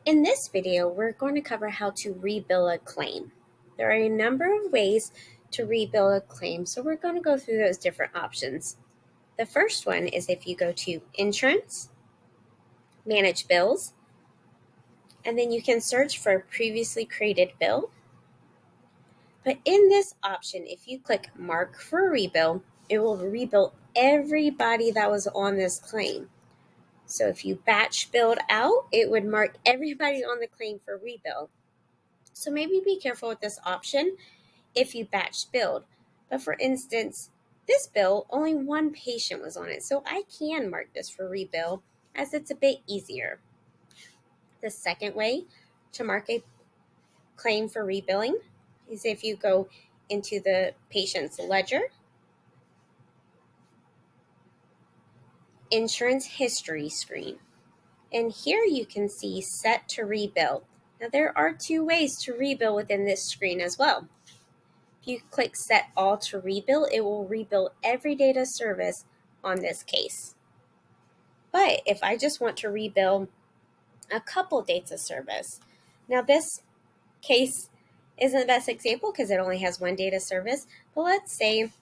In this video, we're going to cover how to rebill a claim. There are a number of ways to rebill a claim, so we're going to go through those different options. The first one is if you go to Insurance, Manage Bills, and then you can search for a previously created bill. But in this option, if you click Mark for Rebill, it will rebill everybody that was on this claim. So if you batch billed out, it would mark everybody on the claim for rebill. So maybe be careful with this option if you batch billed. But for instance, this bill, only one patient was on it, so I can mark this for rebill as it's a bit easier. The second way to mark a claim for rebilling is if you go into the patient's ledger, insurance history screen. And here you can see set to rebill. Now there are two ways to rebill within this screen as well. If you click set all to rebill, it will rebill every data service on this case. But if I just want to rebill a couple dates of service, now this case isn't the best example because it only has one data service, but let's say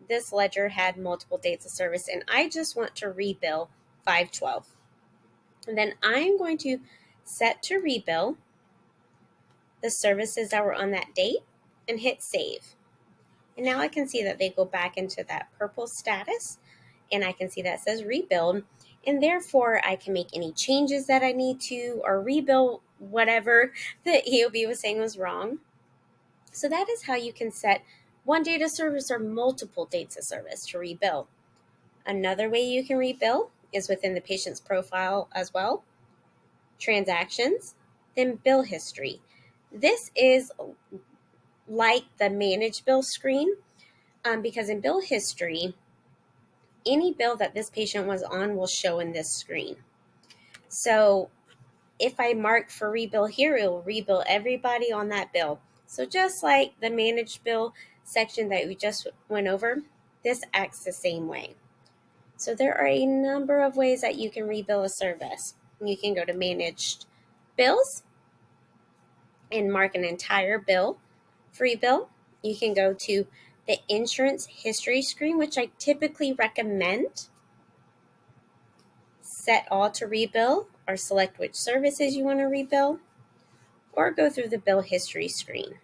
this ledger had multiple dates of service and I just want to rebill 5/12. And then I'm going to set to rebill the services that were on that date and hit save. And now I can see that they go back into that purple status and I can see that says rebuild. And therefore I can make any changes that I need to or rebuild whatever the EOB was saying was wrong. So that is how you can set one data service or multiple dates of service to rebuild. Another way you can rebuild is within the patient's profile as well. Transactions, then bill history. This is like the manage bill screen because in bill history, any bill that this patient was on will show in this screen. So if I mark for rebill here, it will rebill everybody on that bill. So just like the managed bill section that we just went over, this acts the same way. So there are a number of ways that you can rebill a service. You can go to managed bills and mark an entire bill for rebill. You can go to the insurance history screen, which I typically recommend. Set all to rebill or select which services you want to rebill, or go through the bill history screen.